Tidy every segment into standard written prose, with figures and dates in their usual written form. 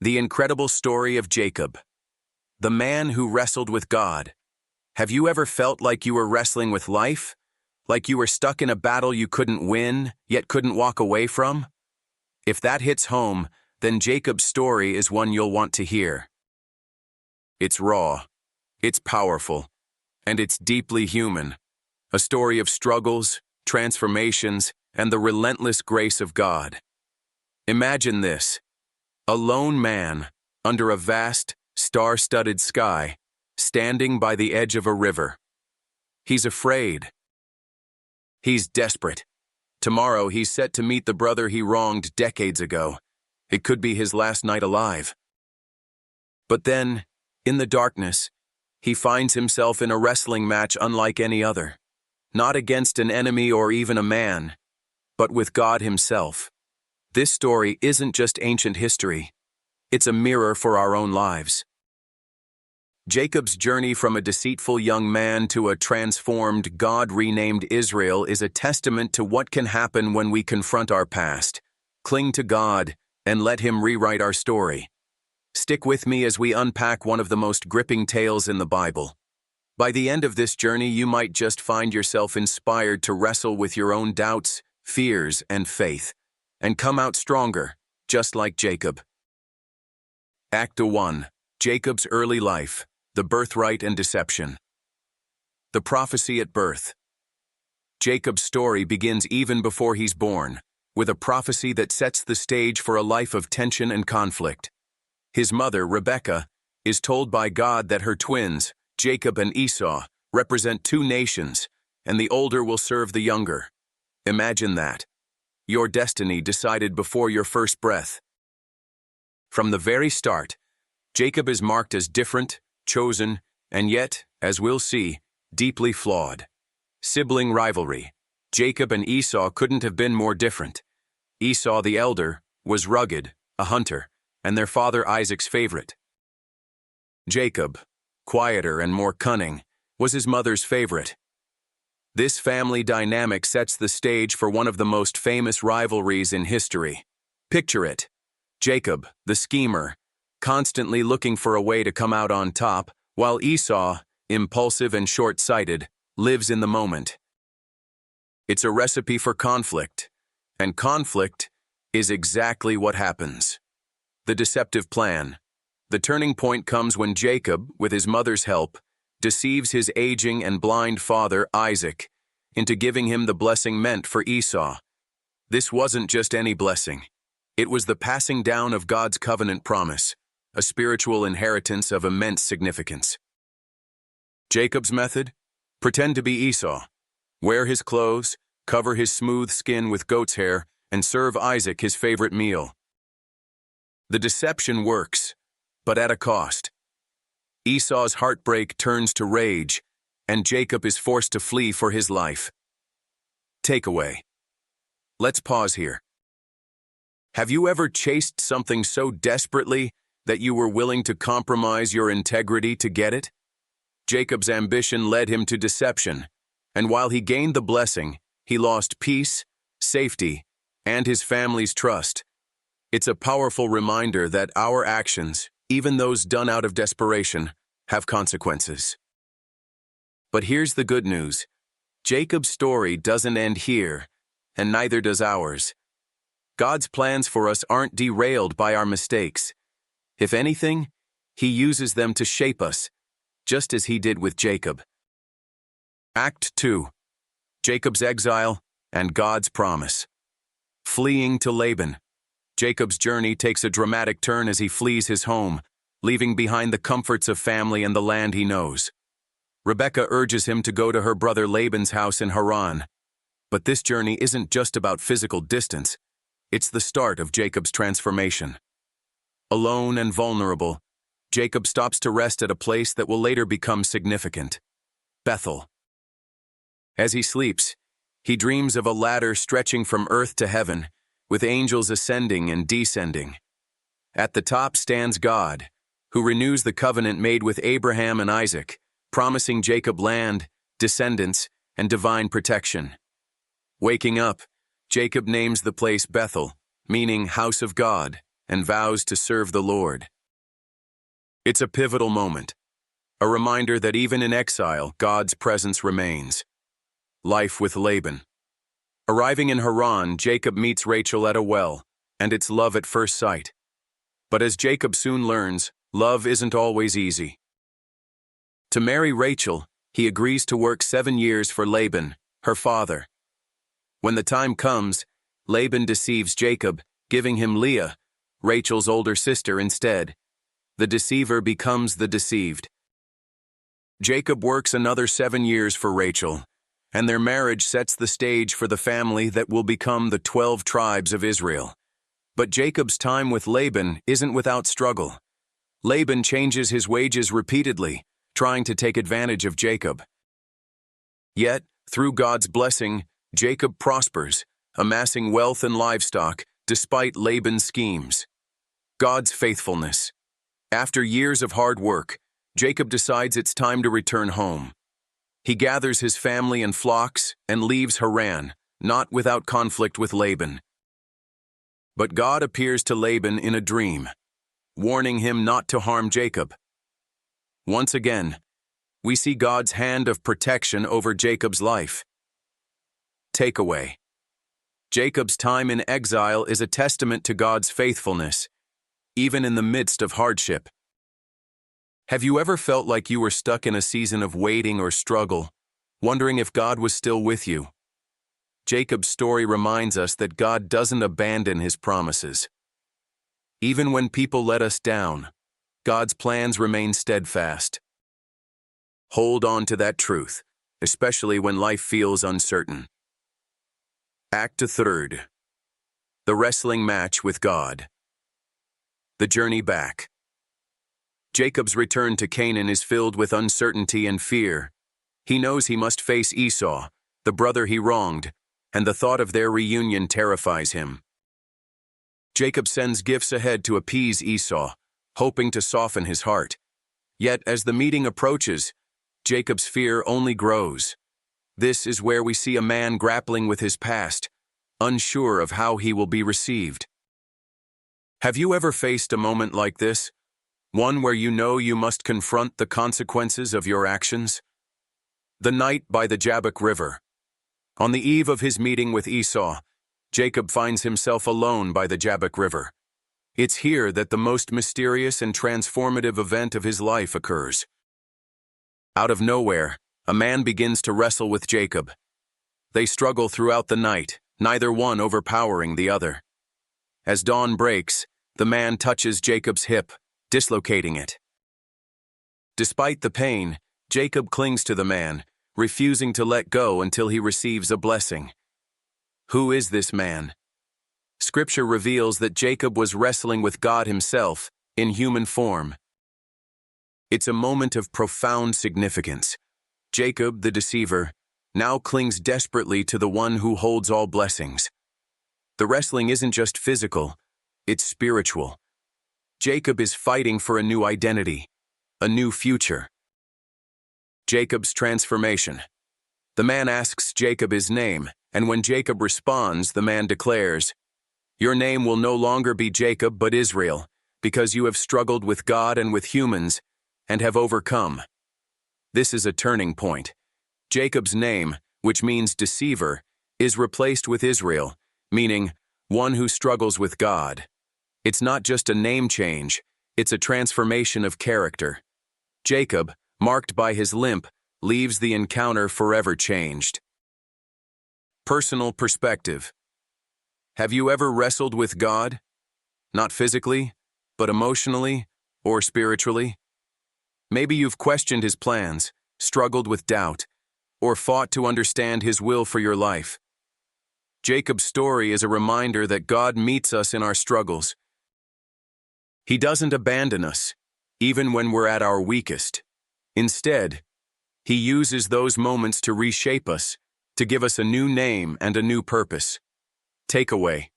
The incredible story of Jacob, the man who wrestled with God. Have you ever felt like you were wrestling with life? Like you were stuck in a battle you couldn't win, yet couldn't walk away from? If that hits home, then Jacob's story is one you'll want to hear. It's raw, it's powerful, and it's deeply human. A story of struggles, transformations, and the relentless grace of God. Imagine this: a lone man, under a vast, star-studded sky, standing by the edge of a river. He's afraid. He's desperate. Tomorrow he's set to meet the brother he wronged decades ago. It could be his last night alive. But then, in the darkness, he finds himself in a wrestling match unlike any other. Not against an enemy or even a man, but with God himself. This story isn't just ancient history. It's a mirror for our own lives. Jacob's journey from a deceitful young man to a transformed, God-renamed Israel is a testament to what can happen when we confront our past, cling to God, and let Him rewrite our story. Stick with me as we unpack one of the most gripping tales in the Bible. By the end of this journey, you might just find yourself inspired to wrestle with your own doubts, fears, and faith, and come out stronger, just like Jacob. Act 1. Jacob's early life, the birthright and deception. The prophecy at birth. Jacob's story begins even before he's born, with a prophecy that sets the stage for a life of tension and conflict. His mother, Rebekah, is told by God that her twins, Jacob and Esau, represent two nations, and the older will serve the younger. Imagine that. Your destiny decided before your first breath. From the very start, Jacob is marked as different, chosen, and yet, as we'll see, deeply flawed. Sibling rivalry. Jacob and Esau couldn't have been more different. Esau the elder was rugged, a hunter, and their father Isaac's favorite. Jacob, quieter and more cunning, was his mother's favorite. This family dynamic sets the stage for one of the most famous rivalries in history. Picture it: Jacob, the schemer, constantly looking for a way to come out on top, while Esau, impulsive and short-sighted, lives in the moment. It's a recipe for conflict, and conflict is exactly what happens. The deceptive plan. The turning point comes when Jacob, with his mother's help, deceives his aging and blind father, Isaac, into giving him the blessing meant for Esau. This wasn't just any blessing. It was the passing down of God's covenant promise, a spiritual inheritance of immense significance. Jacob's method? Pretend to be Esau. Wear his clothes, cover his smooth skin with goat's hair, and serve Isaac his favorite meal. The deception works, but at a cost. Esau's heartbreak turns to rage, and Jacob is forced to flee for his life. Takeaway. Let's pause here. Have you ever chased something so desperately that you were willing to compromise your integrity to get it? Jacob's ambition led him to deception, and while he gained the blessing, he lost peace, safety, and his family's trust. It's a powerful reminder that our actions, even those done out of desperation, have consequences. But here's the good news. Jacob's story doesn't end here, and neither does ours. God's plans for us aren't derailed by our mistakes. If anything, He uses them to shape us, just as He did with Jacob. Act 2. Jacob's exile and God's promise. Fleeing to Laban. Jacob's journey takes a dramatic turn as he flees his home, leaving behind the comforts of family and the land he knows. Rebekah urges him to go to her brother Laban's house in Haran. But this journey isn't just about physical distance. It's the start of Jacob's transformation. Alone and vulnerable, Jacob stops to rest at a place that will later become significant: Bethel. As he sleeps, he dreams of a ladder stretching from earth to heaven, with angels ascending and descending. At the top stands God, who renews the covenant made with Abraham and Isaac, promising Jacob land, descendants, and divine protection. Waking up, Jacob names the place Bethel, meaning house of God, and vows to serve the Lord. It's a pivotal moment, a reminder that even in exile, God's presence remains. Life with Laban. Arriving in Haran, Jacob meets Rachel at a well, and it's love at first sight. But as Jacob soon learns, love isn't always easy. To marry Rachel, he agrees to work 7 years for Laban, her father. When the time comes, Laban deceives Jacob, giving him Leah, Rachel's older sister, instead. The deceiver becomes the deceived. Jacob works another 7 years for Rachel, and their marriage sets the stage for the family that will become the 12 tribes of Israel. But Jacob's time with Laban isn't without struggle. Laban changes his wages repeatedly, trying to take advantage of Jacob. Yet, through God's blessing, Jacob prospers, amassing wealth and livestock despite Laban's schemes. God's faithfulness. After years of hard work, Jacob decides it's time to return home. He gathers his family and flocks and leaves Haran, not without conflict with Laban. But God appears to Laban in a dream, warning him not to harm Jacob. Once again, we see God's hand of protection over Jacob's life. Takeaway. Jacob's time in exile is a testament to God's faithfulness, even in the midst of hardship. Have you ever felt like you were stuck in a season of waiting or struggle, wondering if God was still with you? Jacob's story reminds us that God doesn't abandon his promises. Even when people let us down, God's plans remain steadfast. Hold on to that truth, especially when life feels uncertain. Act 3. The wrestling match with God. The journey back. Jacob's return to Canaan is filled with uncertainty and fear. He knows he must face Esau, the brother he wronged, and the thought of their reunion terrifies him. Jacob sends gifts ahead to appease Esau, hoping to soften his heart. Yet, as the meeting approaches, Jacob's fear only grows. This is where we see a man grappling with his past, unsure of how he will be received. Have you ever faced a moment like this? One where you know you must confront the consequences of your actions? The night by the Jabbok River. On the eve of his meeting with Esau, Jacob finds himself alone by the Jabbok River. It's here that the most mysterious and transformative event of his life occurs. Out of nowhere, a man begins to wrestle with Jacob. They struggle throughout the night, neither one overpowering the other. As dawn breaks, the man touches Jacob's hip, dislocating it. Despite the pain, Jacob clings to the man, refusing to let go until he receives a blessing. Who is this man? Scripture reveals that Jacob was wrestling with God himself, in human form. It's a moment of profound significance. Jacob, the deceiver, now clings desperately to the one who holds all blessings. The wrestling isn't just physical, it's spiritual. Jacob is fighting for a new identity, a new future. Jacob's transformation. The man asks Jacob his name, and when Jacob responds, the man declares, "Your name will no longer be Jacob but Israel, because you have struggled with God and with humans, and have overcome." This is a turning point. Jacob's name, which means deceiver, is replaced with Israel, meaning one who struggles with God. It's not just a name change, it's a transformation of character. Jacob, marked by his limp, leaves the encounter forever changed. Personal perspective. Have you ever wrestled with God? Not physically, but emotionally or spiritually? Maybe you've questioned his plans, struggled with doubt, or fought to understand his will for your life. Jacob's story is a reminder that God meets us in our struggles. He doesn't abandon us, even when we're at our weakest. Instead, he uses those moments to reshape us, to give us a new name and a new purpose. Takeaway.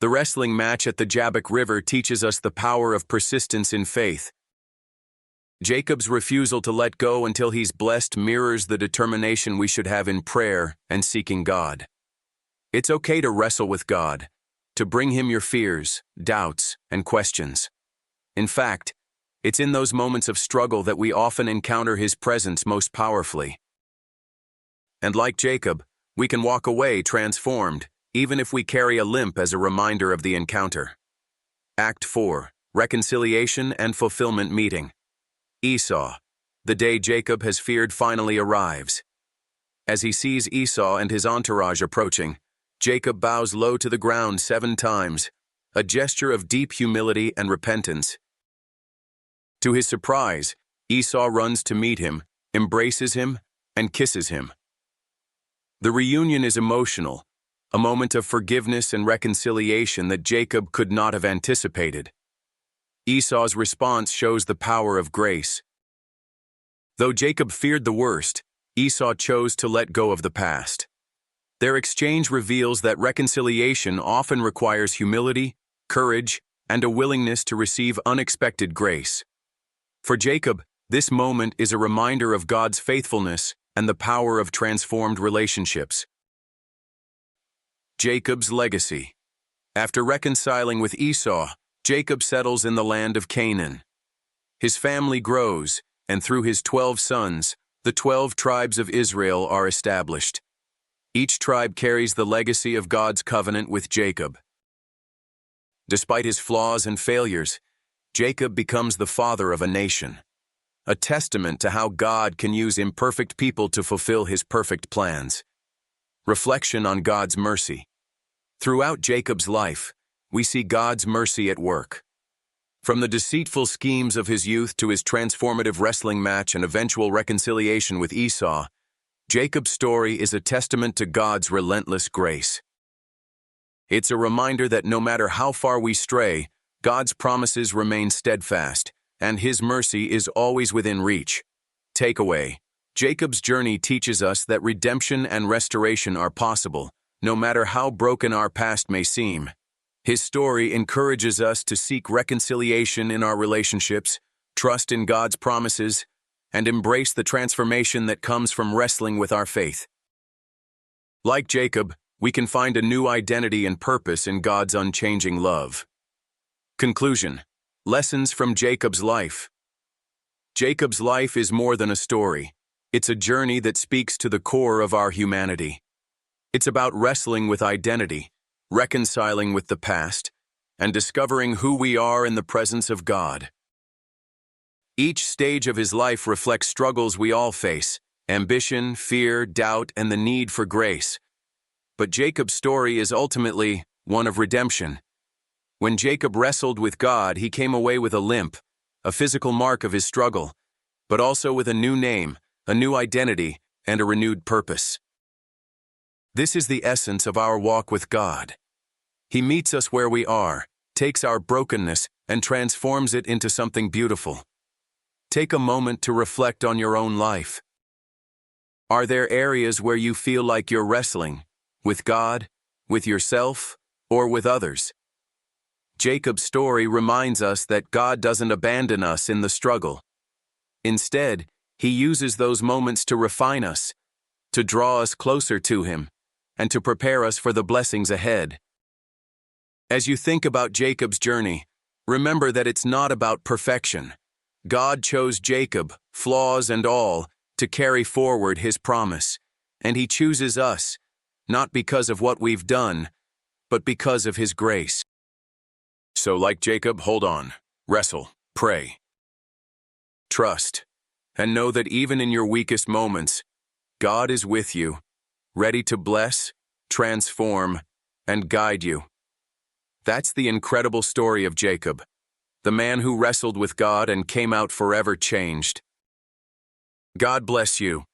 The wrestling match at the Jabbok River teaches us the power of persistence in faith. Jacob's refusal to let go until he's blessed mirrors the determination we should have in prayer and seeking God. It's okay to wrestle with God, to bring him your fears, doubts, and questions. In fact, it's in those moments of struggle that we often encounter his presence most powerfully. And like Jacob, we can walk away transformed, even if we carry a limp as a reminder of the encounter. Act 4. Reconciliation and Fulfillment Meeting. Esau. The day Jacob has feared finally arrives. As he sees Esau and his entourage approaching, Jacob bows low to the ground 7 times, a gesture of deep humility and repentance. To his surprise, Esau runs to meet him, embraces him, and kisses him. The reunion is emotional, a moment of forgiveness and reconciliation that Jacob could not have anticipated. Esau's response shows the power of grace. Though Jacob feared the worst, Esau chose to let go of the past. Their exchange reveals that reconciliation often requires humility, courage, and a willingness to receive unexpected grace. For Jacob, this moment is a reminder of God's faithfulness and the power of transformed relationships. Jacob's legacy. After reconciling with Esau, Jacob settles in the land of Canaan. His family grows, and through his 12 sons, the 12 tribes of Israel are established. Each tribe carries the legacy of God's covenant with Jacob. Despite his flaws and failures, Jacob becomes the father of a nation, a testament to how God can use imperfect people to fulfill his perfect plans. Reflection on God's mercy. Throughout Jacob's life, we see God's mercy at work. From the deceitful schemes of his youth to his transformative wrestling match and eventual reconciliation with Esau, Jacob's story is a testament to God's relentless grace. It's a reminder that no matter how far we stray, God's promises remain steadfast, and his mercy is always within reach. Takeaway: Jacob's journey teaches us that redemption and restoration are possible, no matter how broken our past may seem. His story encourages us to seek reconciliation in our relationships, trust in God's promises, and embrace the transformation that comes from wrestling with our faith. Like Jacob, we can find a new identity and purpose in God's unchanging love. Conclusion. Lessons from Jacob's life. Jacob's life is more than a story. It's a journey that speaks to the core of our humanity. It's about wrestling with identity, reconciling with the past, and discovering who we are in the presence of God. Each stage of his life reflects struggles we all face: ambition, fear, doubt, and the need for grace. But Jacob's story is ultimately one of redemption. When Jacob wrestled with God, he came away with a limp, a physical mark of his struggle, but also with a new name, a new identity, and a renewed purpose. This is the essence of our walk with God. He meets us where we are, takes our brokenness, and transforms it into something beautiful. Take a moment to reflect on your own life. Are there areas where you feel like you're wrestling with God, with yourself, or with others? Jacob's story reminds us that God doesn't abandon us in the struggle. Instead, he uses those moments to refine us, to draw us closer to him, and to prepare us for the blessings ahead. As you think about Jacob's journey, remember that it's not about perfection. God chose Jacob, flaws and all, to carry forward his promise, and he chooses us, not because of what we've done, but because of his grace. So like Jacob, hold on, wrestle, pray, trust, and know that even in your weakest moments, God is with you, ready to bless, transform, and guide you. That's the incredible story of Jacob, the man who wrestled with God and came out forever changed. God bless you.